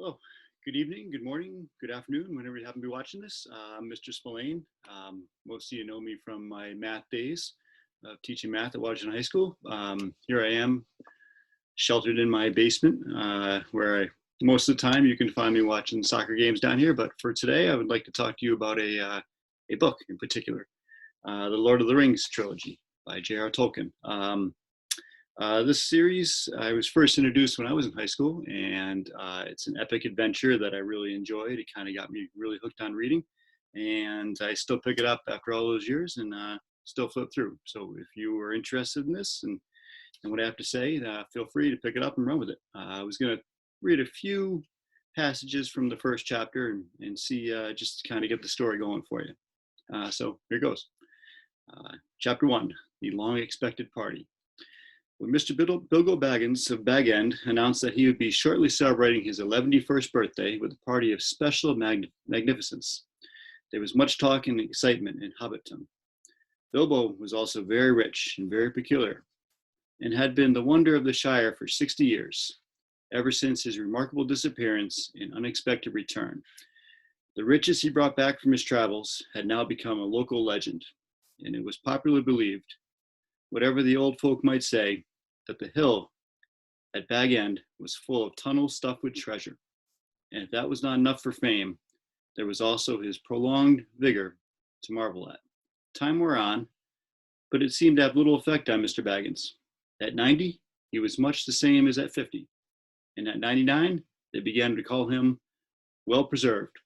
Hello, good evening, good morning, good afternoon, whenever you happen to be watching this. I'm Mr. Spillane. Most of you know me from my math days of teaching math at Washington High School. Here I am, sheltered in my basement, most of the time you can find me watching soccer games down here. But for today, I would like to talk to you about a book in particular, the Lord of the Rings trilogy by J.R.R. Tolkien. This series I was first introduced when I was in high school, and it's an epic adventure that I really enjoyed. It kind of got me really hooked on reading, and I still pick it up after all those years and still flip through. So if you were interested in this and what I have to say, feel free to pick it up and run with it. I was going to read a few passages from the first chapter and see, just to kind of get the story going for you. So here goes. Chapter 1, The Long Expected Party. When Mr. Bilbo Baggins of Bag End announced that he would be shortly celebrating his 111st birthday with a party of special magnificence, there was much talk and excitement in Hobbiton. Bilbo was also very rich and very peculiar, and had been the wonder of the Shire for 60 years, ever since his remarkable disappearance and unexpected return. The riches he brought back from his travels had now become a local legend, and it was popularly believed, whatever the old folk might say, that the hill at Bag End was full of tunnels stuffed with treasure. And if that was not enough for fame, there was also his prolonged vigor to marvel at. Time wore on, but it seemed to have little effect on Mr. Baggins. At 90, he was much the same as at 50. And at 99, they began to call him well preserved,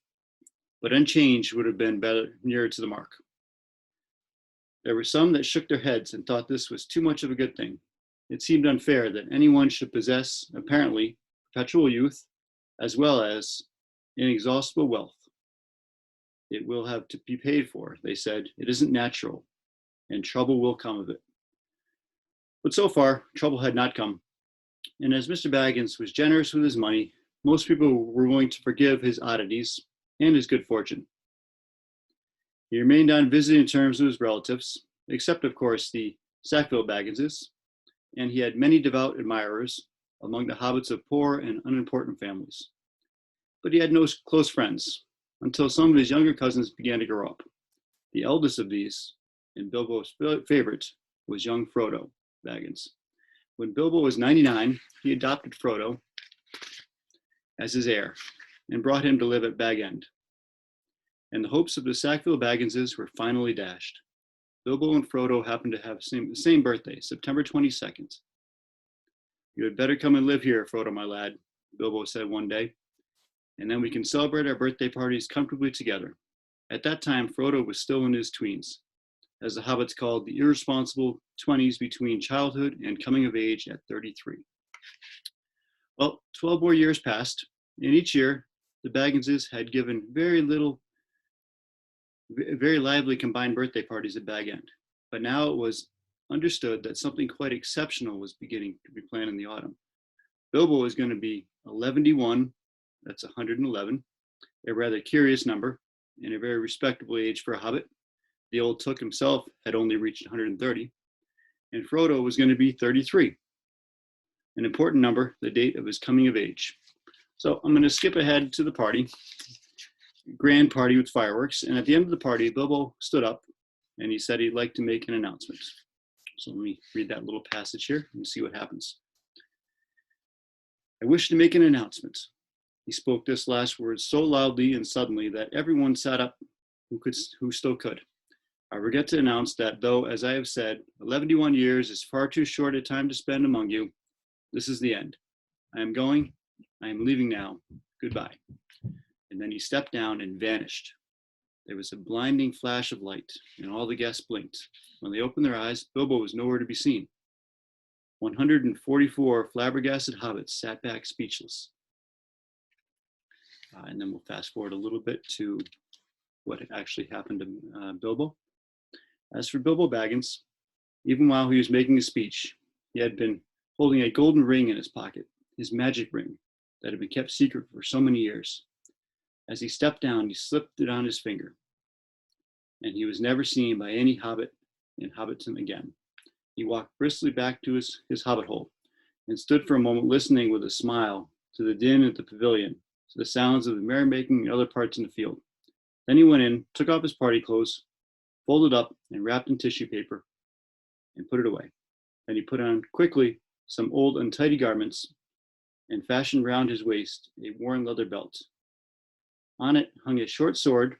but unchanged would have been better nearer to the mark. There were some that shook their heads and thought this was too much of a good thing. It seemed unfair that anyone should possess, apparently, perpetual youth, as well as inexhaustible wealth. It will have to be paid for, they said. It isn't natural, and trouble will come of it. But so far, trouble had not come. And as Mr. Baggins was generous with his money, most people were willing to forgive his oddities and his good fortune. He remained on visiting terms with his relatives, except, of course, the Sackville Bagginses, and he had many devout admirers among the hobbits of poor and unimportant families. But he had no close friends until some of his younger cousins began to grow up. The eldest of these, and Bilbo's favorite, was young Frodo Baggins. When Bilbo was 99, he adopted Frodo as his heir and brought him to live at Bag End. And the hopes of the Sackville Bagginses were finally dashed. Bilbo and Frodo happened to have the same birthday, September 22nd. You had better come and live here, Frodo, my lad, Bilbo said one day, and then we can celebrate our birthday parties comfortably together. At that time, Frodo was still in his tweens, as the hobbits called the irresponsible 20s between childhood and coming of age at 33. Well, 12 more years passed, and each year, the Bagginses had given very lively combined birthday parties at Bag End. But now it was understood that something quite exceptional was beginning to be planned in the autumn. Bilbo was going to be 111, that's 111, a rather curious number, and a very respectable age for a hobbit. The old Took himself had only reached 130, and Frodo was going to be 33, an important number, the date of his coming of age. So I'm going to skip ahead to the party. Grand party with fireworks, and at the end of the party, Bilbo stood up and he said he'd like to make an announcement. So let me read that little passage here and see what happens. I wish to make an announcement. He spoke this last word so loudly and suddenly that everyone sat up who still could. I regret to announce that though, as I have said, 111 years is far too short a time to spend among you, this is the end. I am going. I am leaving now. Goodbye. And then he stepped down and vanished. There was a blinding flash of light, and all the guests blinked. When they opened their eyes, Bilbo was nowhere to be seen. 144 flabbergasted hobbits sat back speechless. And then we'll fast forward a little bit to what actually happened to Bilbo. As for Bilbo Baggins, even while he was making his speech, he had been holding a golden ring in his pocket, his magic ring that had been kept secret for so many years. As he stepped down, he slipped it on his finger, and he was never seen by any hobbit in Hobbiton again. He walked briskly back to his hobbit hole and stood for a moment listening with a smile to the din at the pavilion, to the sounds of the merrymaking in other parts in the field. Then he went in, took off his party clothes, folded up and wrapped in tissue paper, and put it away. Then he put on quickly some old untidy garments and fashioned round his waist a worn leather belt. On it hung a short sword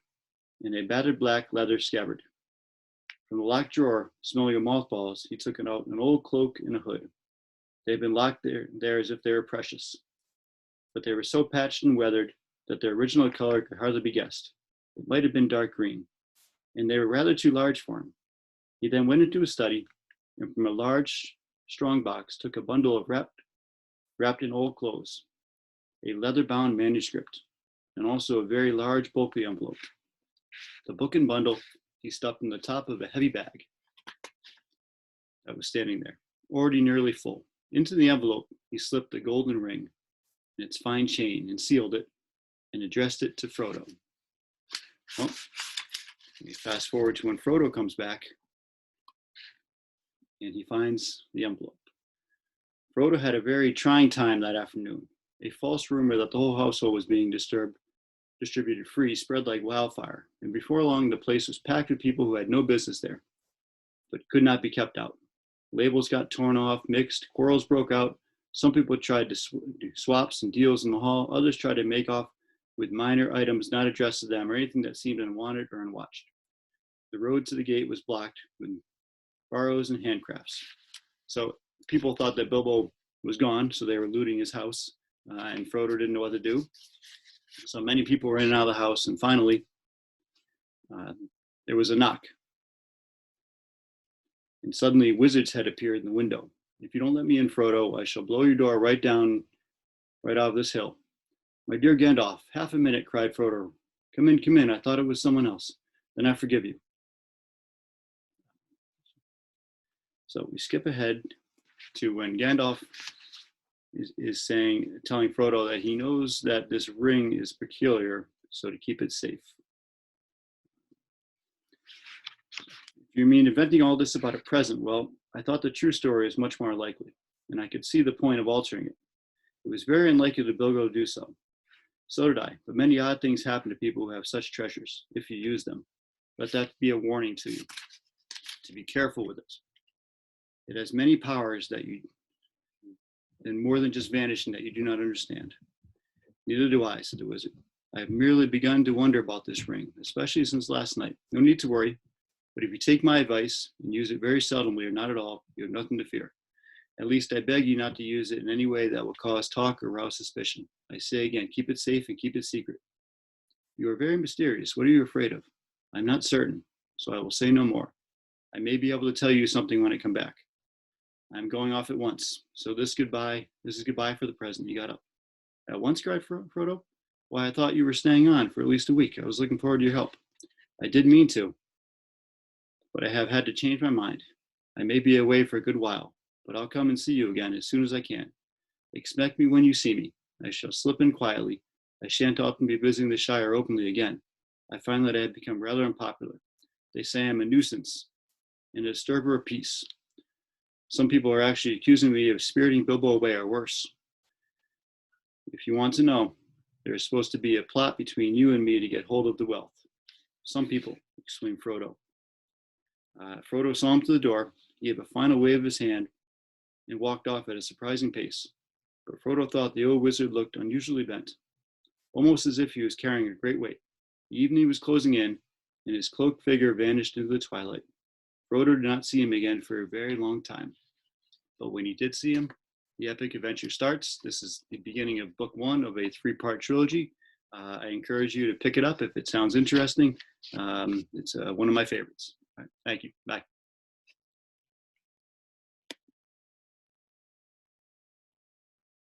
and a battered black leather scabbard. From the locked drawer, smelling of mothballs, he took out an old cloak and a hood. They had been locked there as if they were precious, but they were so patched and weathered that their original color could hardly be guessed. It might have been dark green, and they were rather too large for him. He then went into his study, and from a large, strong box took a bundle of wrapped in old clothes, a leather-bound manuscript, and also a very large, bulky envelope. The book and bundle he stuffed in the top of a heavy bag that was standing there, already nearly full. Into the envelope, he slipped a golden ring and its fine chain and sealed it and addressed it to Frodo. Well, we fast forward to when Frodo comes back and he finds the envelope. Frodo had a very trying time that afternoon. A false rumor that the whole household was being distributed free spread like wildfire, and before long the place was packed with people who had no business there, but could not be kept out. Labels got torn off, mixed, quarrels broke out. Some people tried to do swaps and deals in the hall. Others tried to make off with minor items not addressed to them or anything that seemed unwanted or unwatched. The road to the gate was blocked with borrows and handcrafts. So people thought that Bilbo was gone, so they were looting his house, and Frodo didn't know what to do. So many people were in and out of the house, and finally, there was a knock. And suddenly, a wizard's head appeared in the window. "If you don't let me in, Frodo, I shall blow your door right out of this hill." "My dear Gandalf, half a minute," cried Frodo. Come in, I thought it was someone else. Then I forgive you." So we skip ahead to when Gandalf is telling Frodo that he knows that this ring is peculiar, so to keep it safe. If you mean inventing all this about a present, well, I thought the true story is much more likely, and I could see the point of altering it. It was very unlikely to Bilbo to do so. So did I, but many odd things happen to people who have such treasures, if you use them. Let that be a warning to you, to be careful with it. It has many powers and more than just vanishing that you do not understand. "Neither do I," said the wizard. "I have merely begun to wonder about this ring, especially since last night. No need to worry, but if you take my advice and use it very seldomly or not at all, you have nothing to fear. At least I beg you not to use it in any way that will cause talk or rouse suspicion. I say again, keep it safe and keep it secret." "You are very mysterious. What are you afraid of?" "I'm not certain, so I will say no more. I may be able to tell you something when I come back. I'm going off at once, so this is goodbye for the present." He got up. "At once?" cried Frodo. "Why, I thought you were staying on for at least a week. I was looking forward to your help." "I did mean to, but I have had to change my mind. I may be away for a good while, but I'll come and see you again as soon as I can. Expect me when you see me. I shall slip in quietly. I shan't often be visiting the Shire openly again. I find that I have become rather unpopular. They say I'm a nuisance and a disturber of peace. Some people are actually accusing me of spiriting Bilbo away or worse. If you want to know, there is supposed to be a plot between you and me to get hold of the wealth." "Some people," exclaimed Frodo. Frodo saw him to the door. He gave a final wave of his hand and walked off at a surprising pace. But Frodo thought the old wizard looked unusually bent, almost as if he was carrying a great weight. The evening was closing in, and his cloaked figure vanished into the twilight. Frodo did not see him again for a very long time. But when he did see him, the epic adventure starts. This is the beginning of book 1 of a 3-part trilogy. I encourage you to pick it up if it sounds interesting. It's one of my favorites. All right, thank you. Bye.